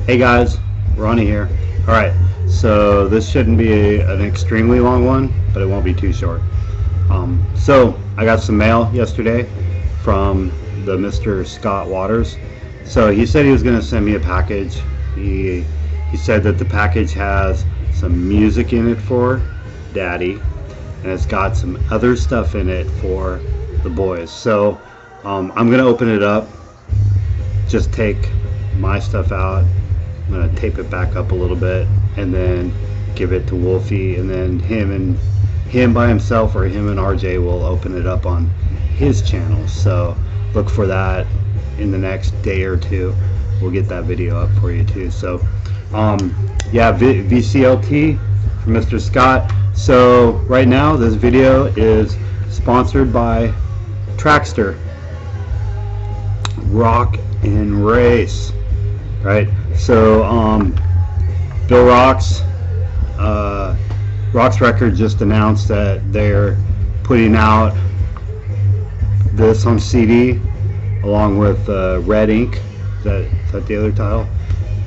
Hey guys, Ronnie here. Alright, so this shouldn't be an extremely long one, but it won't be too short. So I got some mail yesterday from the Mr. Scott Waters. So he said he was going to send me a package. He said that the package has some music in it for Daddy, and it's got some other stuff in it for the boys. So I'm going to open it up, just take my stuff out. I'm going to tape it back up a little bit and then give it to Wolfie, and then him by himself or him and RJ will open it up on his channel. So look for that in the next day or two. We'll get that video up for you too. So yeah, VCLT from Mr. Scott. So right now this video is sponsored by Trackster Rock and Race. Right, so Bill Rock's Record just announced that they're putting out this on CD along with Red Ink. Is that the other title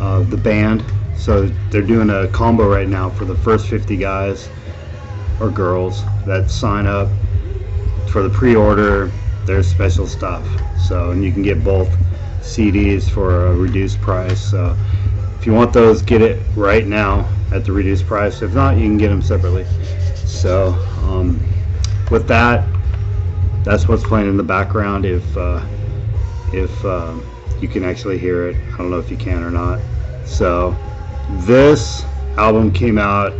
of the band? So they're doing a combo right now for the first 50 guys or girls that sign up for the pre-order. There's special stuff. So, and you can get both CDs for a reduced price. So if you want those, get it right now at the reduced price. If not, you can get them separately. So with that, that's what's playing in the background. If you can actually hear it, I don't know if you can or not. So this album came out,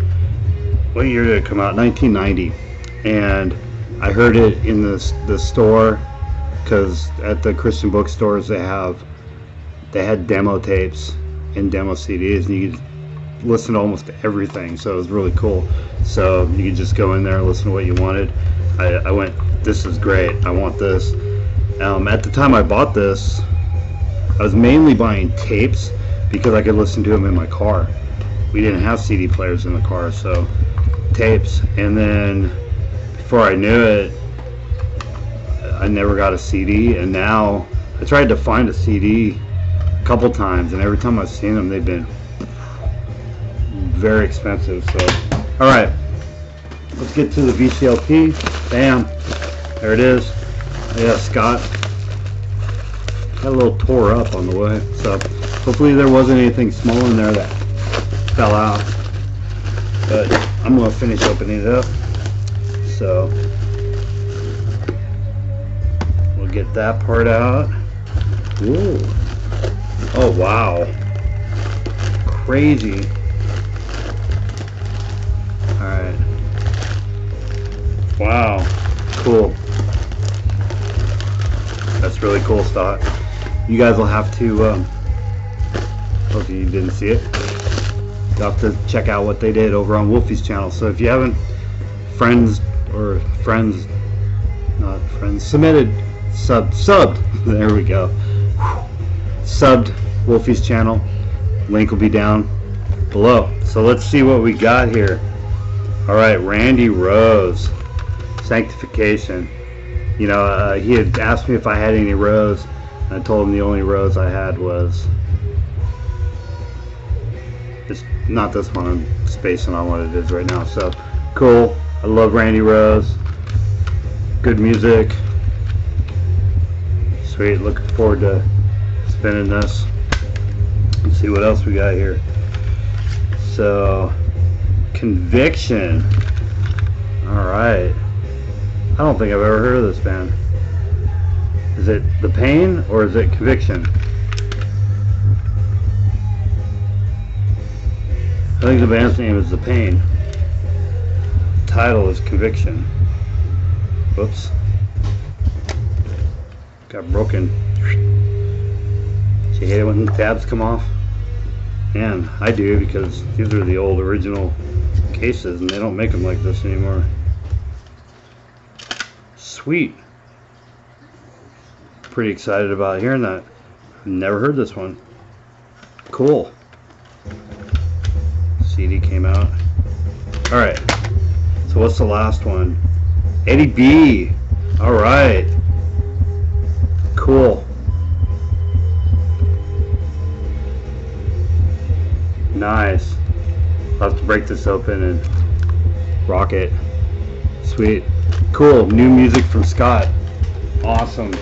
what year did it come out? 1990. And I heard it in the store, because at the Christian bookstores they had demo tapes and demo CDs, and you could listen to almost everything. So it was really cool. So you could just go in there and listen to what you wanted. I went, this is great, I want this. At the time I bought this, I was mainly buying tapes because I could listen to them in my car. We didn't have CD players in the car, so tapes. And then before I knew it, I never got a CD, and now I tried to find a CD a couple times, and every time I've seen them, they've been very expensive. So, all right, let's get to the VCLT. Bam, there it is. Yeah, Scott got a little tore up on the way, so hopefully there wasn't anything small in there that fell out. But I'm gonna finish opening it up. So get that part out. Ooh. Oh wow, crazy. All right, wow, cool. That's really cool stuff. You guys will have to hope you didn't see it, you'll have to check out what they did over on Wolfie's channel. So if you haven't submitted, subbed, there we go, subbed Wolfie's channel, link will be down below. So let's see what we got here. Alright, Randy Rose, Sanctification. You know, he had asked me if I had any rose, and I told him the only rose I had was, it's not this one, I'm spacing on what it is right now. So cool, I love Randy Rose, good music. Sweet, looking forward to spinning this. Let's see what else we got here. So, Conviction. Alright. I don't think I've ever heard of this band. Is it The Pain or is it Conviction? I think the band's name is The Pain. The title is Conviction. Whoops. Got broken. Do you hate it when the tabs come off? Man, I do, because these are the old original cases and they don't make them like this anymore. Sweet. Pretty excited about hearing that. I've never heard this one. Cool. CD came out. Alright. So what's the last one? Eddie B. Alright. Cool. Nice. I'll have to break this open and rock it. Sweet. Cool. New music from Scott. Awesome.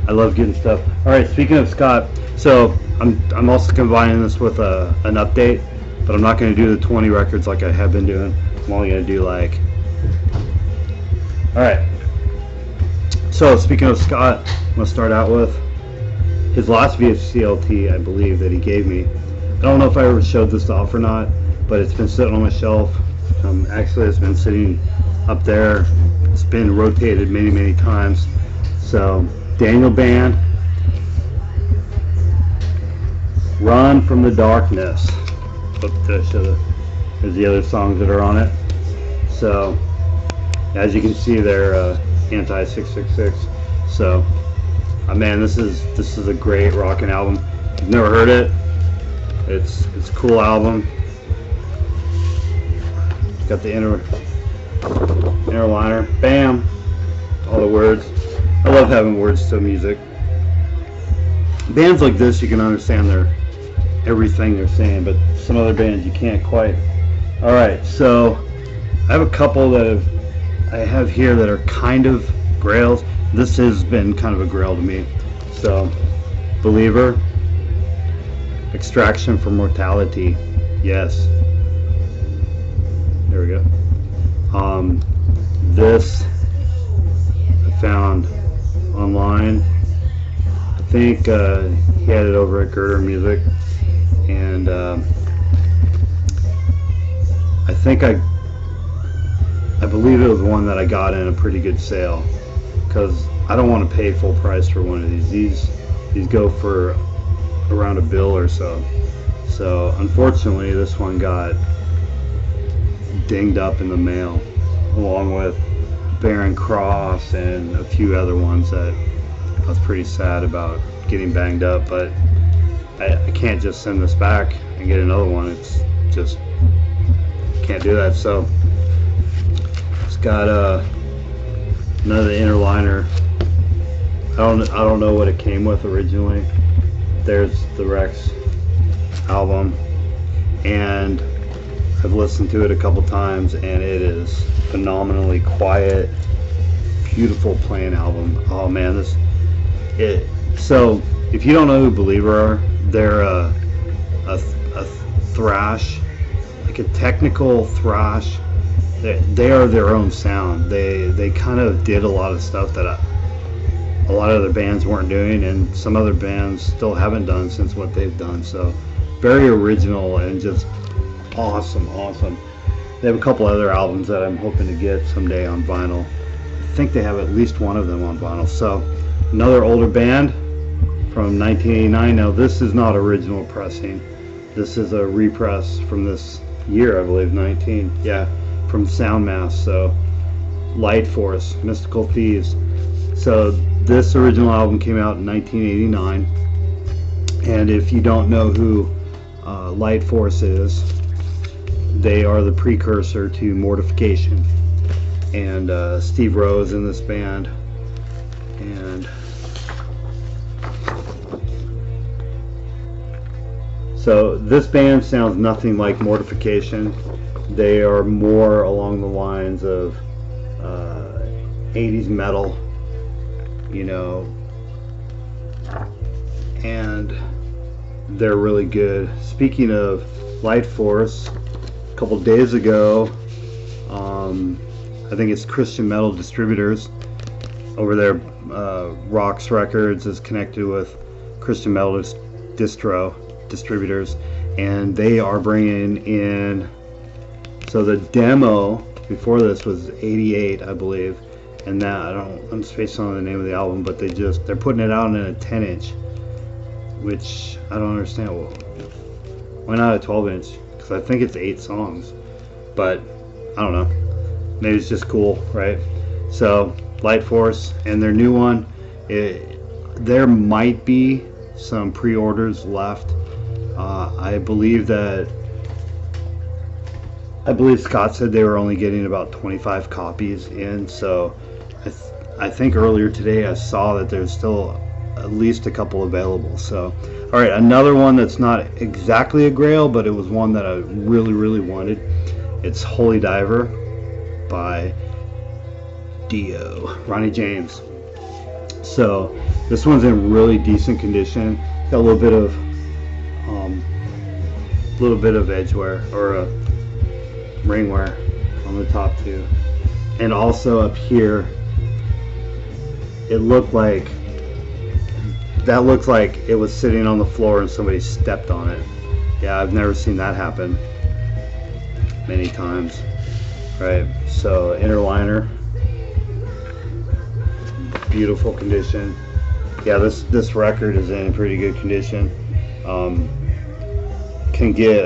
I love getting stuff. Alright, speaking of Scott, so I'm also combining this with an update, but I'm not going to do the 20 records like I have been doing. I'm only going to do like... Alright. So speaking of Scott, I'm going to start out with his last VCLT, I believe, that he gave me. I don't know if I ever showed this off or not, but it's been sitting on my shelf. Actually, it's been sitting up there. It's been rotated many times. So, Daniel Band, Run from the Darkness. There's the other songs that are on it. So, as you can see, they're anti-666. So, man, this is a great rockin' album. If you've never heard it, it's a cool album. Got the inner liner. Bam! All the words. I love having words to music. Bands like this, you can understand everything they're saying, but some other bands you can't quite. Alright, so I have a couple that I have here that are kind of grails. This has been kind of a grail to me. So, Believer, Extraction from Mortality. Yes. There we go. This I found online. I think he had it over at Girder Music, and I believe it was one that I got in a pretty good sale, because I don't want to pay full price for one of these. These go for around $1 or so. So unfortunately, this one got dinged up in the mail, along with Barren Cross and a few other ones that I was pretty sad about getting banged up, but I can't just send this back and get another one. It's just, can't do that. So it's got another inner liner. I don't know what it came with originally. There's the Rex album, and I've listened to it a couple times, and it is phenomenally quiet, beautiful playing album. Oh man, so if you don't know who Believer are, they're a thrash, like a technical thrash. They are their own sound. They kind of did a lot of stuff that a lot of other bands weren't doing, and some other bands still haven't done since what they've done. So very original and just awesome. They have a couple other albums that I'm hoping to get someday on vinyl. I think they have at least one of them on vinyl. So another older band from 1989. Now this is not original pressing. This is a repress from this year, I believe, 19. Yeah, from Soundmass. So Light Force, Mystical Thieves. So this original album came out in 1989. And if you don't know who Light Force is, they are the precursor to Mortification, and Steve Rowe's in this band, and so this band sounds nothing like Mortification. They are more along the lines of 80s metal, you know, and they're really good. Speaking of Light Force, a couple days ago, I think it's Christian Metal Distributors over there. Rocks Records is connected with Christian Metal Distributors, and they are bringing in. So the demo before this was 88, I believe, and that I'm spacing on the name of the album, but they're putting it out in a 10-inch, which I don't understand. Why not a 12-inch? Because I think it's 8 songs, but I don't know. Maybe it's just cool, right? So Light Force and their new one, there might be some pre-orders left. I believe Scott said they were only getting about 25 copies in, so I think earlier today I saw that there's still at least a couple available. So, all right, another one that's not exactly a grail, but it was one that I really wanted. It's Holy Diver by Dio, Ronnie James. So this one's in really decent condition. Got a little bit of edge wear or ring wear on the top too, and also up here it looks like it was sitting on the floor and somebody stepped on it. Yeah, I've never seen that happen many times. Right, so inner liner, beautiful condition. Yeah, this record is in pretty good condition. Can get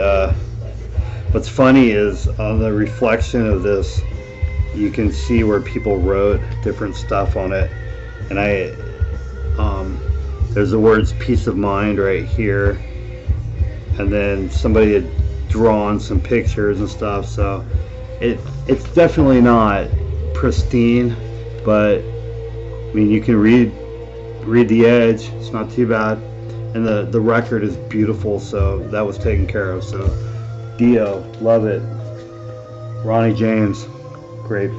what's funny is on the reflection of this you can see where people wrote different stuff on it, and there's the words peace of mind right here, and then somebody had drawn some pictures and stuff, so it's definitely not pristine, but I mean, you can read the edge. It's not too bad, and the record is beautiful, so that was taken care of. So Dio, love it. Ronnie James, great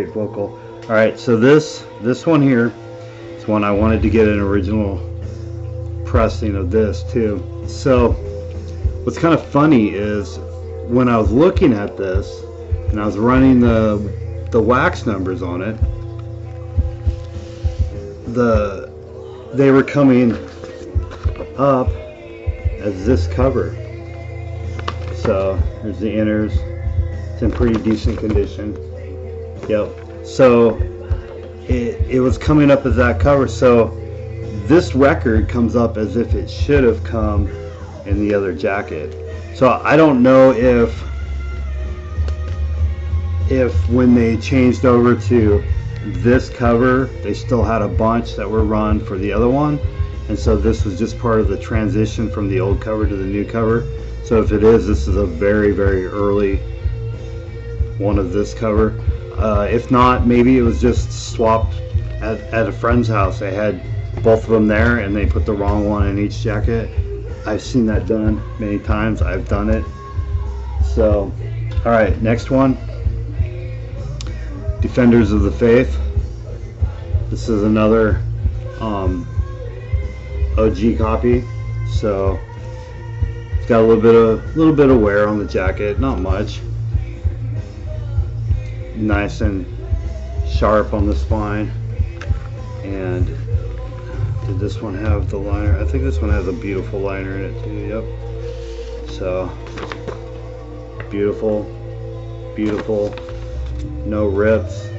vocal. All right, so this one here is one I wanted to get an original pressing of this too. So what's kind of funny is when I was looking at this and I was running the wax numbers on it, they were coming up as this cover. So there's the inners. It's in pretty decent condition. Yep. So it was coming up as that cover. So this record comes up as if it should have come in the other jacket. So I don't know if when they changed over to this cover they still had a bunch that were run for the other one, and so this was just part of the transition from the old cover to the new cover. So if it is, this is a very early one of this cover. If not, maybe it was just swapped at a friend's house. They had both of them there and they put the wrong one in each jacket. I've seen that done many times. I've done it. So all right, next one, Defenders of the Faith. This is another OG copy. So it's got a little bit of wear on the jacket, not much. Nice and sharp on the spine. And did this one have the liner? I think this one has a beautiful liner in it too. Yep. So beautiful, no rips,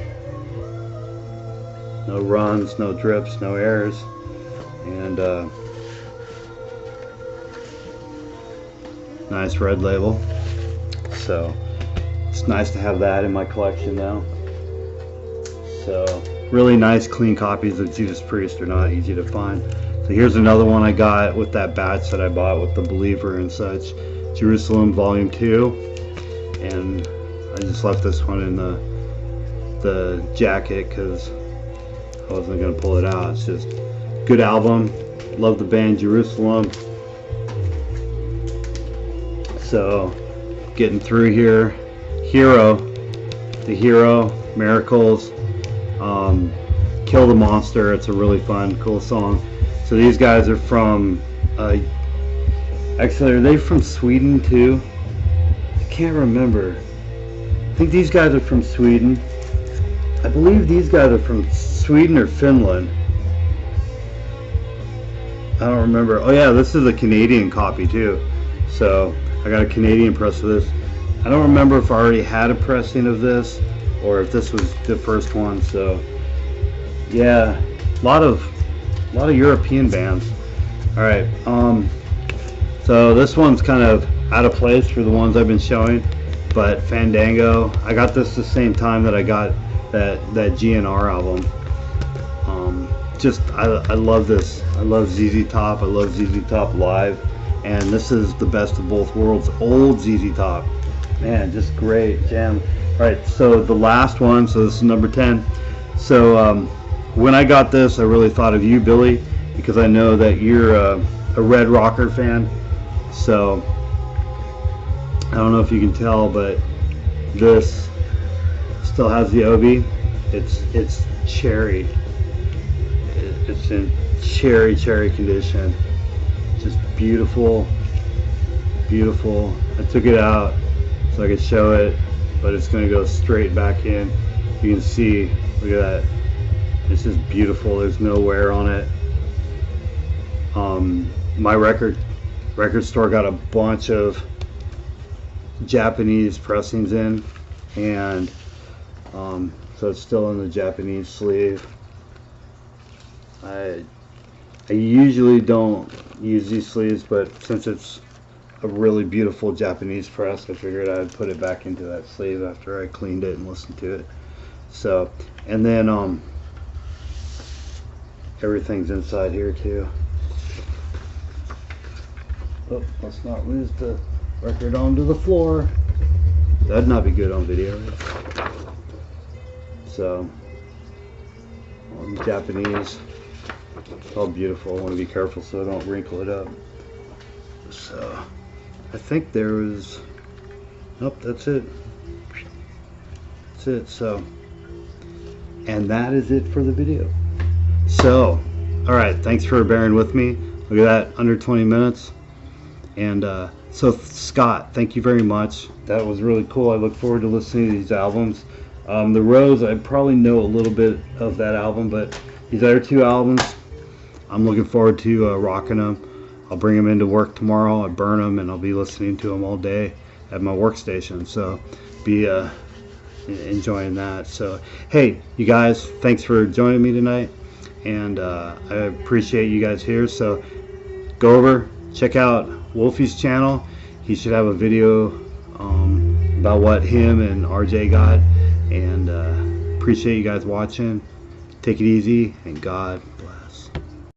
no runs, no drips, no errors, and nice red label. So it's nice to have that in my collection now. So really nice clean copies of Judas Priest are not easy to find. So here's another one I got with that batch that I bought with the Believer and such, Jerusalem Volume 2, and I just left this one in the jacket because I wasn't going to pull it out. It's just good album. Love the band Jerusalem. So getting through here, the Hero, Miracles, Kill the Monster. It's a really fun, cool song. So these guys are from, actually, are they from Sweden too? I can't remember. I think these guys are from Sweden. I believe these guys are from Sweden or Finland. I don't remember. Oh yeah, this is a Canadian copy too. So I got a Canadian press of this. I don't remember if I already had a pressing of this or if this was the first one. So yeah, a lot of European bands. All right, so this one's kind of out of place for the ones I've been showing, but Fandango, I got this the same time that I got that GNR album. I love this. I love ZZ Top. I love ZZ Top live, and this is the best of both worlds. Old ZZ Top, man, just great jam. All right, so the last one, so this is number 10. So when I got this, I really thought of you, Billy, because I know that you're a Red Rocker fan. So I don't know if you can tell, but this still has the obi. It's cherry. It's in cherry condition. Just beautiful, beautiful. I took it out so I could show it, but it's going to go straight back in. You can see, look at that. It's just beautiful. There's no wear on it. My record store got a bunch of Japanese pressings in, and so it's still in the Japanese sleeve. I usually don't use these sleeves, but since it's a really beautiful Japanese press, I figured I'd put it back into that sleeve after I cleaned it and listened to it. So, and then everything's inside here too. Oh, let's not lose the record onto the floor. That'd not be good on video. So, Japanese. It's all beautiful. I want to be careful so I don't wrinkle it up. So, I think there was... Nope, that's it. That's it. So, and that is it for the video. So, alright, thanks for bearing with me. Look at that, under 20 minutes. And so Scott, thank you very much. That was really cool. I look forward to listening to these albums. The Rose, I probably know a little bit of that album, but these other two albums, I'm looking forward to rocking them. I'll bring them into work tomorrow. I burn them, and I'll be listening to them all day at my workstation. So be enjoying that. So hey, you guys, thanks for joining me tonight, and I appreciate you guys here. So go over, check out Wolfie's channel. He should have a video about what him and RJ got, and appreciate you guys watching. Take it easy, and God bless.